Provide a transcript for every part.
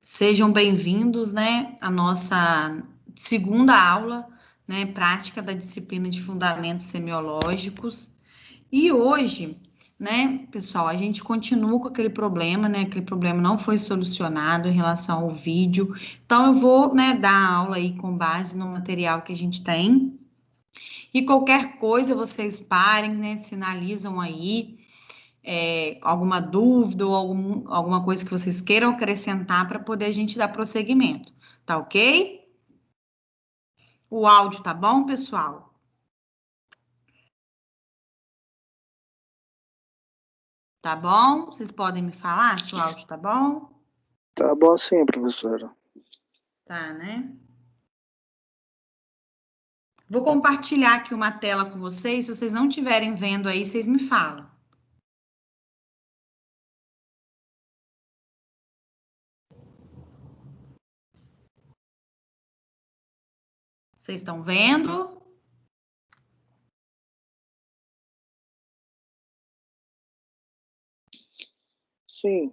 Sejam bem-vindos, né, à nossa segunda aula, né, prática da disciplina de fundamentos semiológicos. E hoje, né, pessoal, a gente continua com aquele problema, né, aquele problema não foi solucionado em relação ao vídeo. Então, eu vou, né, dar aula aí com base no material que a gente tem. E qualquer coisa, vocês parem, né, sinalizam aí alguma dúvida ou alguma coisa que vocês queiram acrescentar para poder a gente dar prosseguimento, tá ok? O áudio tá bom, pessoal? Tá bom? Vocês podem me falar se o áudio tá bom? Tá bom sim, professora. Tá, né? Vou compartilhar aqui uma tela com vocês. Se vocês não estiverem vendo aí, vocês me falam. Vocês estão vendo? Sim.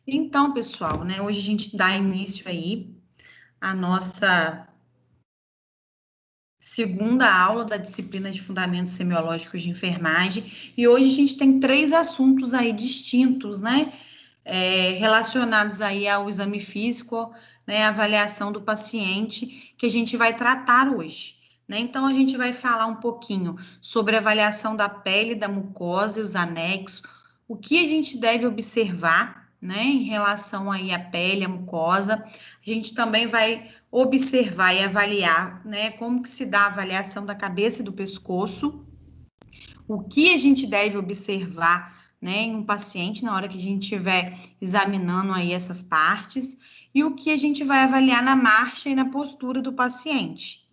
Então, pessoal, né? Hoje a gente dá início aí à nossa segunda aula da disciplina de Fundamentos Semiológicos de Enfermagem, e hoje a gente tem três assuntos aí distintos, né, relacionados aí ao exame físico, né, avaliação do paciente, que a gente vai tratar hoje, né, então a gente vai falar um pouquinho sobre a avaliação da pele, da mucosa e os anexos, o que a gente deve observar, né, em relação aí à pele, à mucosa. A gente também vai observar e avaliar, né, como que se dá a avaliação da cabeça e do pescoço, o que a gente deve observar, né, em um paciente na hora que a gente estiver examinando aí essas partes, e o que a gente vai avaliar na marcha e na postura do paciente.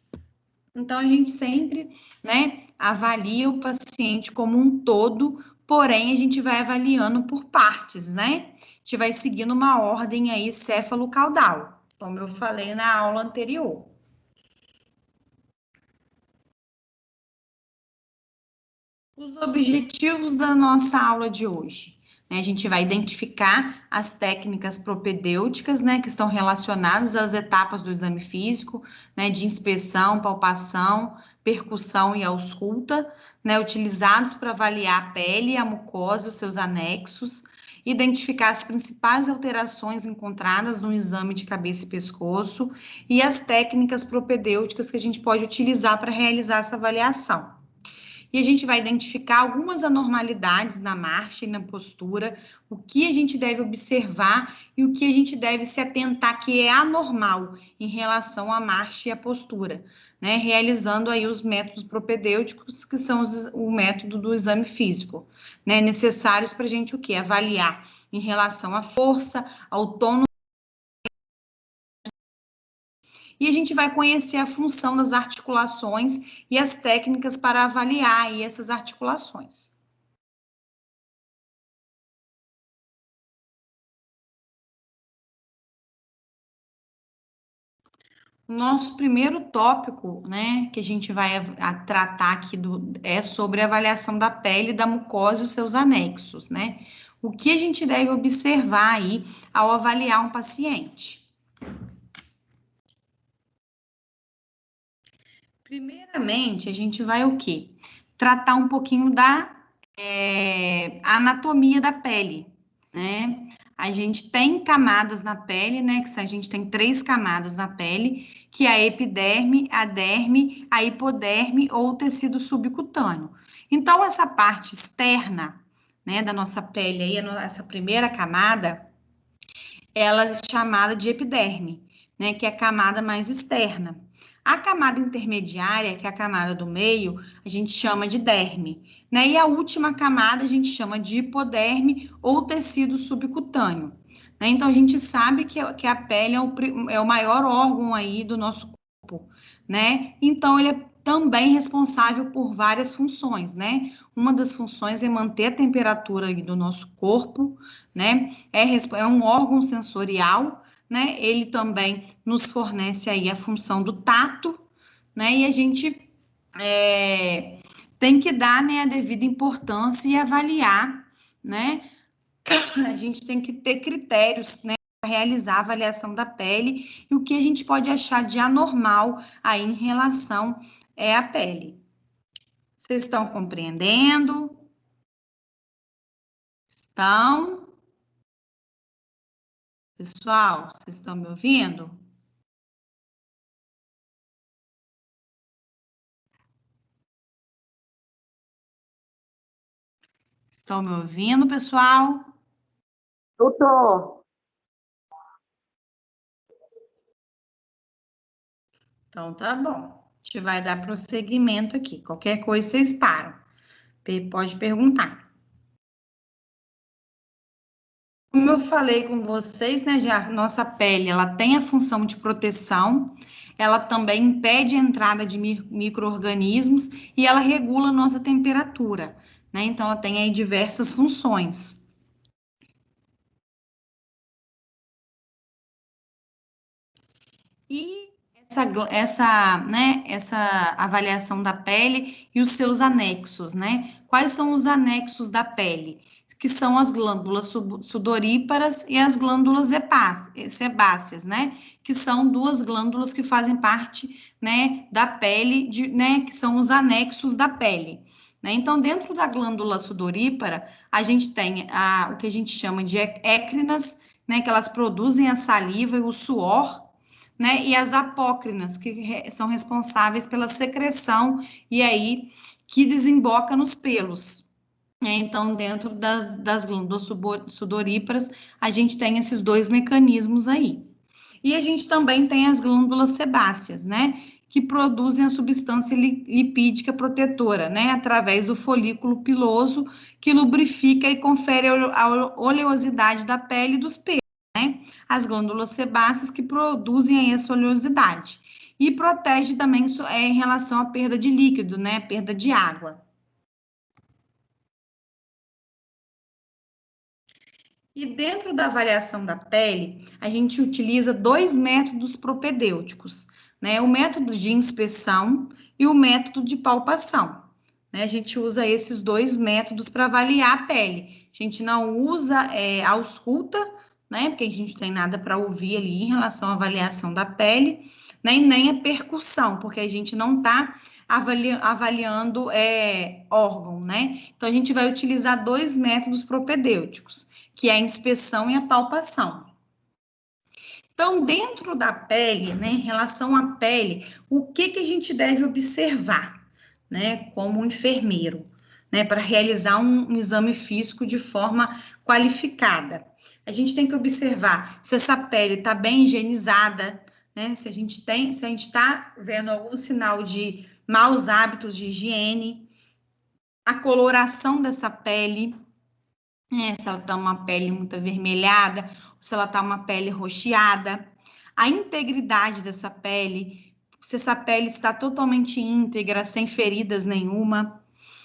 Então, a gente sempre, né, avalia o paciente como um todo, porém, a gente vai avaliando por partes, né? A gente vai seguindo uma ordem aí céfalo-caudal, como eu falei na aula anterior. Os objetivos da nossa aula de hoje, né? A gente vai identificar as técnicas propedêuticas, né, que estão relacionadas às etapas do exame físico, né, de inspeção, palpação, percussão e ausculta, né, utilizados para avaliar a pele, a mucosa e os seus anexos, identificar as principais alterações encontradas no exame de cabeça e pescoço e as técnicas propedêuticas que a gente pode utilizar para realizar essa avaliação. E a gente vai identificar algumas anormalidades na marcha e na postura, o que a gente deve observar e o que a gente deve se atentar que é anormal em relação à marcha e à postura, né? Realizando aí os métodos propedêuticos, que são o método do exame físico, né? Necessários para a gente o quê? Avaliar em relação à força, ao tono. E a gente vai conhecer a função das articulações e as técnicas para avaliar aí essas articulações. O nosso primeiro tópico, né, que a gente vai tratar aqui é sobre a avaliação da pele, da mucosa e os seus anexos, né? O que a gente deve observar aí ao avaliar um paciente? Primeiramente, a gente vai o quê? Tratar um pouquinho da anatomia da pele, né? A gente tem camadas na pele, né? Que a gente tem três camadas na pele, que é a epiderme, a derme, a hipoderme ou o tecido subcutâneo. Então, essa parte externa, né, da nossa pele aí, essa primeira camada, ela é chamada de epiderme, né, que é a camada mais externa. A camada intermediária, que é a camada do meio, a gente chama de derme, né? E a última camada a gente chama de hipoderme ou tecido subcutâneo. Né? Então a gente sabe que a pele é o maior órgão aí do nosso corpo, né? Então ele é também responsável por várias funções, né? Uma das funções é manter a temperatura do nosso corpo, né? É um órgão sensorial, né? Ele também nos fornece aí a função do tato, né? E a gente tem que dar, né, a devida importância e avaliar, né, a gente tem que ter critérios, né, para realizar a avaliação da pele e o que a gente pode achar de anormal aí em relação à pele. Vocês estão compreendendo? Estão? Pessoal, vocês estão me ouvindo? Estão me ouvindo, pessoal? Doutor, Então, tá bom. A gente vai dar prosseguimento aqui. Qualquer coisa, vocês param. Pode perguntar. Como eu falei com vocês, né, já nossa pele, ela tem a função de proteção, ela também impede a entrada de micro-organismos e ela regula a nossa temperatura, né? Então, ela tem aí diversas funções. E essa avaliação da pele e os seus anexos, né? Quais são os anexos da pele? Que são as glândulas sudoríparas e as glândulas sebáceas, né? Que são duas glândulas que fazem parte, né, da pele, né, que são os anexos da pele. Né? Então, dentro da glândula sudorípara, a gente tem o que a gente chama de écrinas, né, que elas produzem a saliva e o suor, né? E as apócrinas, que são responsáveis pela secreção e aí que desemboca nos pelos. Então, dentro das glândulas sudoríparas, a gente tem esses dois mecanismos aí. E a gente também tem as glândulas sebáceas, né? Que produzem a substância lipídica protetora, né? Através do folículo piloso, que lubrifica e confere a oleosidade da pele e dos pelos, né? As glândulas sebáceas que produzem essa oleosidade. E protege também em relação à perda de líquido, né? Perda de água. E dentro da avaliação da pele, a gente utiliza dois métodos propedêuticos, né? O método de inspeção e o método de palpação. Né? A gente usa esses dois métodos para avaliar a pele. A gente não usa a ausculta, né? Porque a gente não tem nada para ouvir ali em relação à avaliação da pele, né? E nem a percussão, porque a gente não está avaliando órgão, né? Então, a gente vai utilizar dois métodos propedêuticos, que é a inspeção e a palpação. Então, dentro da pele, né, em relação à pele, o que a gente deve observar, né, como enfermeiro, né, para realizar um exame físico de forma qualificada? A gente tem que observar se essa pele está bem higienizada, né, se a gente está vendo algum sinal de maus hábitos de higiene, a coloração dessa pele, se ela está uma pele muito avermelhada, ou se ela está uma pele roxeada, a integridade dessa pele, se essa pele está totalmente íntegra, sem feridas nenhuma.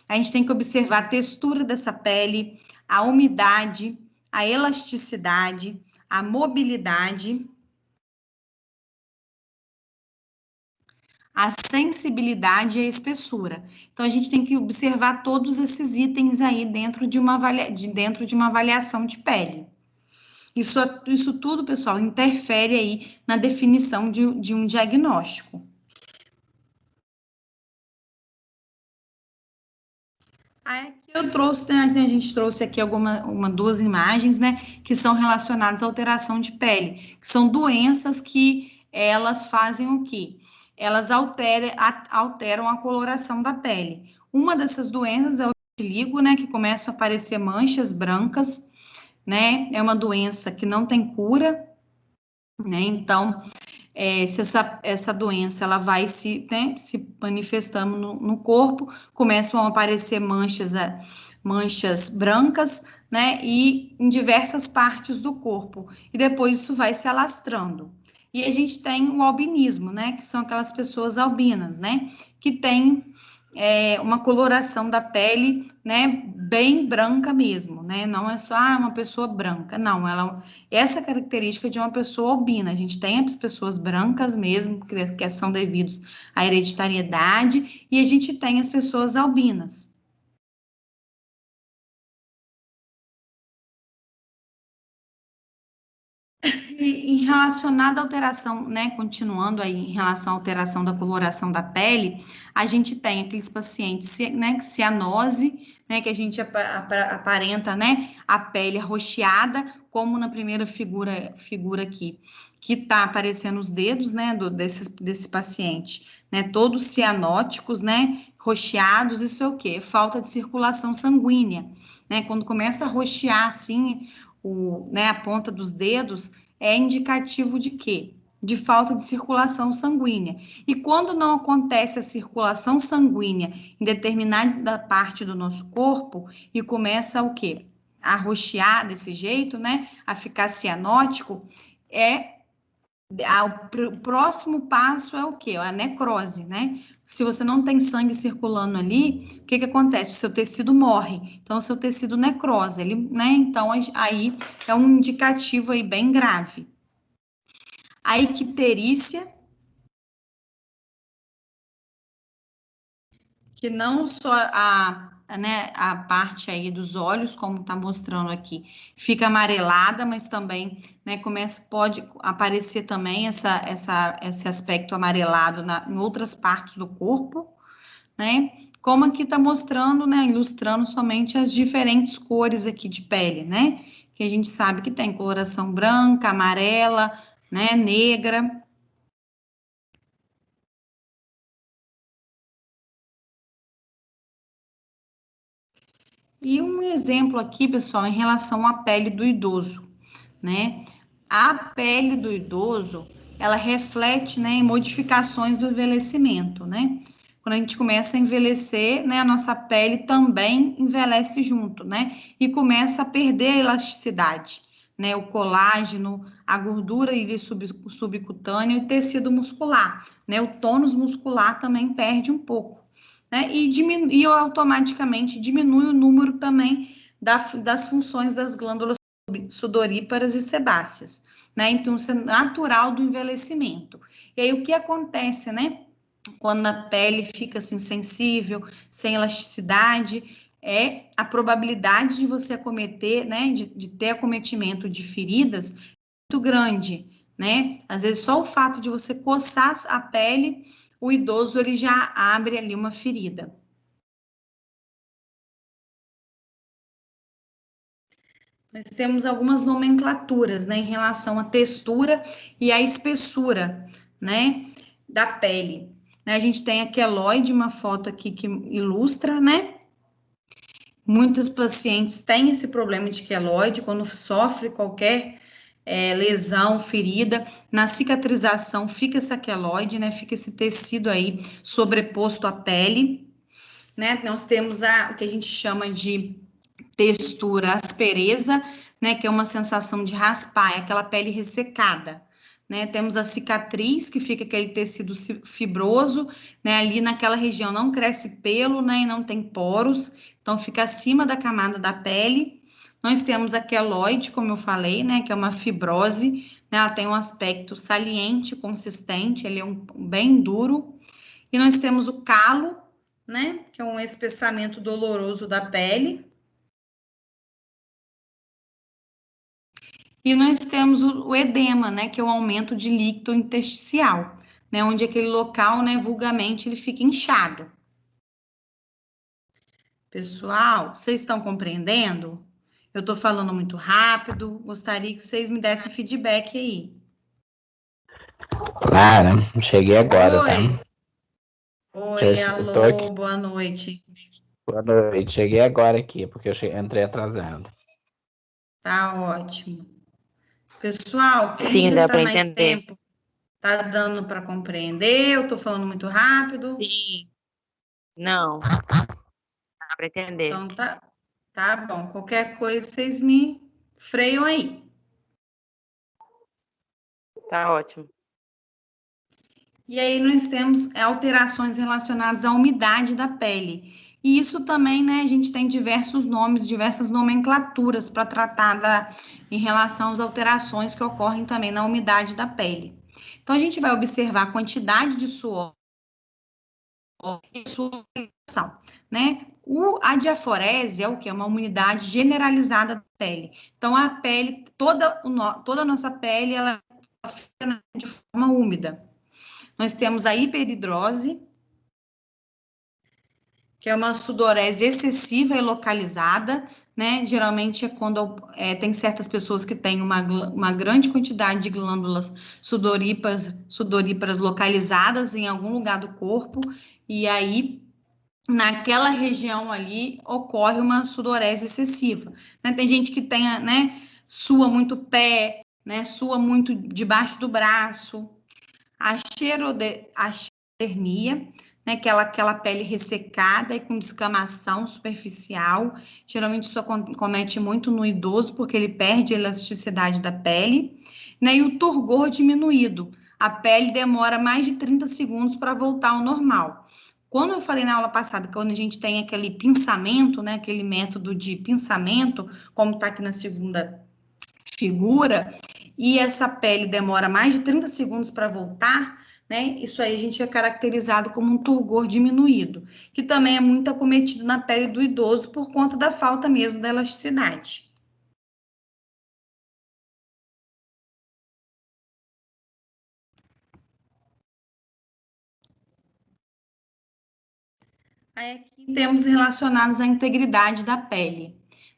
A gente tem que observar a textura dessa pele, a umidade, a elasticidade, a mobilidade, a sensibilidade e a espessura. Então, a gente tem que observar todos esses itens aí dentro de uma avaliação de pele. Isso tudo, pessoal, interfere aí na definição de um diagnóstico. Aqui eu trouxe, né, a gente trouxe aqui duas imagens, né, que são relacionadas à alteração de pele, que são doenças que elas fazem o quê? Elas alteram a coloração da pele. Uma dessas doenças é o vitiligo, né, que começam a aparecer manchas brancas, né, é uma doença que não tem cura, né, então se essa doença ela vai se manifestando no corpo, começam a aparecer manchas brancas, né, e em diversas partes do corpo, e depois isso vai se alastrando. E a gente tem o albinismo, né, que são aquelas pessoas albinas, né, que têm uma coloração da pele, né, bem branca mesmo, né, não é só uma pessoa branca, não, essa característica de uma pessoa albina, a gente tem as pessoas brancas mesmo, que são devidos à hereditariedade, e a gente tem as pessoas albinas. E em relacionado à alteração, né, continuando aí em relação à alteração da coloração da pele, a gente tem aqueles pacientes, né, cianose, né, que a gente aparenta, né, a pele arroxeada, como na primeira figura aqui, que tá aparecendo os dedos, né, desse paciente, né, todos cianóticos, né, roxeados, isso é o quê? Falta de circulação sanguínea, né, quando começa a roxear assim, né, a ponta dos dedos, é indicativo de quê? De falta de circulação sanguínea. E quando não acontece a circulação sanguínea em determinada parte do nosso corpo e começa o quê? A roxear desse jeito, né? A ficar cianótico, o próximo passo é o quê? A necrose, né? Se você não tem sangue circulando ali, o que acontece? O seu tecido morre. Então, o seu tecido necrose, ele, né? Então, aí é um indicativo aí bem grave. A icterícia, que não só né, a parte aí dos olhos, como está mostrando aqui, fica amarelada, mas também, né, pode aparecer também esse aspecto amarelado em outras partes do corpo, né? Como aqui está mostrando, né, ilustrando somente as diferentes cores aqui de pele, né? Que a gente sabe que tem coloração branca, amarela, né, negra. E um exemplo aqui, pessoal, em relação à pele do idoso, né? A pele do idoso, ela reflete, né, modificações do envelhecimento, né? Quando a gente começa a envelhecer, né, a nossa pele também envelhece junto, né? E começa a perder a elasticidade, né? O colágeno, a gordura subcutânea e o tecido muscular, né? O tônus muscular também perde um pouco, né? E automaticamente diminui o número também das funções das glândulas sudoríparas e sebáceas, né? Então, isso é natural do envelhecimento. E aí, o que acontece, né? Quando a pele fica assim, sensível, sem elasticidade, é a probabilidade de você acometer, né? De ter acometimento de feridas muito grande, né? Às vezes, só o fato de você coçar a pele, o idoso ele já abre ali uma ferida. Nós temos algumas nomenclaturas, né, em relação à textura e à espessura, né, da pele. A gente tem a queloide, uma foto aqui que ilustra, né? Muitos pacientes têm esse problema de queloide quando sofre qualquer lesão, ferida, na cicatrização fica essa queloide, né? Fica esse tecido aí sobreposto à pele, né? Nós temos o que a gente chama de textura, aspereza, né, que é uma sensação de raspar, é aquela pele ressecada, né? Temos a cicatriz, que fica aquele tecido fibroso, né? Ali naquela região não cresce pelo, né? E não tem poros, então fica acima da camada da pele. Nós temos a queloide, como eu falei, né? Que é uma fibrose, né? Ela tem um aspecto saliente, consistente, ele é bem duro. E nós temos o calo, né? Que é um espessamento doloroso da pele. E nós temos o edema, né, que é o aumento de líquido intersticial, né, onde aquele local, né, vulgarmente, ele fica inchado. Pessoal, vocês estão compreendendo? Eu estou falando muito rápido, gostaria que vocês me dessem um feedback aí. Clara, cheguei agora, tá? Oi, Tô aqui. alô, boa noite. Boa noite, cheguei agora aqui, porque entrei atrasado. Tá ótimo. Pessoal, quem Sim, já dá está para mais entender. tempo, tá dando para compreender? Eu estou falando muito rápido? Sim. Não, dá para entender. Então tá bom. Qualquer coisa vocês me freiam aí. Tá ótimo. E aí nós temos alterações relacionadas à umidade da pele. E isso também, né, a gente tem diversos nomes, diversas nomenclaturas para tratar em relação às alterações que ocorrem também na umidade da pele. Então, a gente vai observar a quantidade de suor e sua, né? A diaforese é o que? É uma umidade generalizada da pele. Então, a pele, toda a nossa pele, ela fica de forma úmida. Nós temos a hiperidrose, que é uma sudorese excessiva e localizada, né? Geralmente é quando tem certas pessoas que têm uma grande quantidade de glândulas sudoríparas localizadas em algum lugar do corpo, e aí naquela região ali ocorre uma sudorese excessiva, né? Tem gente que tem, né, sua muito pé, né, sua muito debaixo do braço. A xerodermia, né, que é aquela pele ressecada e com descamação superficial. Geralmente isso acomete muito no idoso, porque ele perde a elasticidade da pele, né? E o turgor diminuído. A pele demora mais de 30 segundos para voltar ao normal. Quando eu falei na aula passada, quando a gente tem aquele pinçamento, né, aquele método de pinçamento, como está aqui na segunda figura, e essa pele demora mais de 30 segundos para voltar, né? Isso aí a gente é caracterizado como um turgor diminuído, que também é muito acometido na pele do idoso por conta da falta mesmo da elasticidade. Aí aqui temos relacionados à integridade da pele,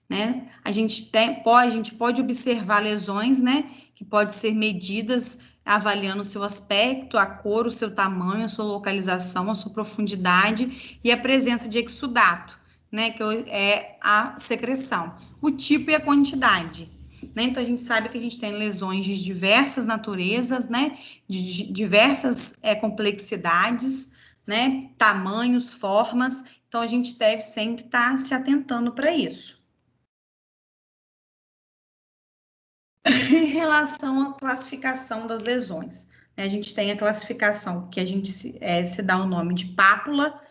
né? A gente pode observar lesões, né? Que podem ser medidas avaliando o seu aspecto, a cor, o seu tamanho, a sua localização, a sua profundidade e a presença de exudato, né? Que é a secreção, o tipo e a quantidade. Né? Então, a gente sabe que a gente tem lesões de diversas naturezas, né? De diversas complexidades, né? Tamanhos, formas. Então, a gente deve sempre estar se atentando para isso. Em relação à classificação das lesões, né? A gente tem a classificação que a gente se dá o nome de pápula,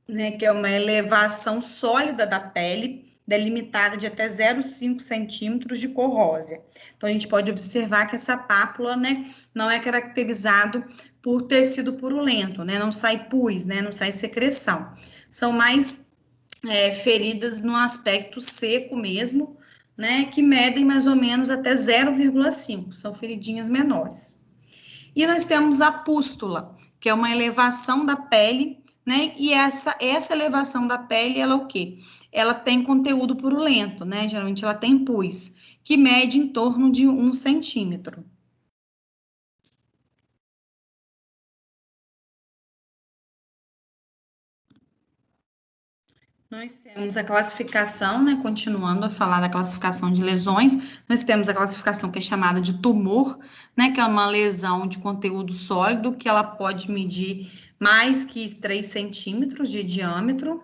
né? Que é uma elevação sólida da pele, delimitada de até 0,5 centímetros de cor rósea. Então, a gente pode observar que essa pápula, né, não é caracterizado por tecido purulento, né, não sai pus, né, não sai secreção. São mais feridas no aspecto seco mesmo, né, que medem mais ou menos até 0,5, são feridinhas menores. E nós temos a pústula, que é uma elevação da pele, né? E essa elevação da pele, ela é o quê? Ela tem conteúdo purulento, né? Geralmente ela tem pus, que mede em torno de 1 centímetro. Nós temos a classificação, né? Continuando a falar da classificação de lesões, nós temos a classificação que é chamada de tumor, né? Que é uma lesão de conteúdo sólido, que ela pode medir mais que 3 centímetros de diâmetro,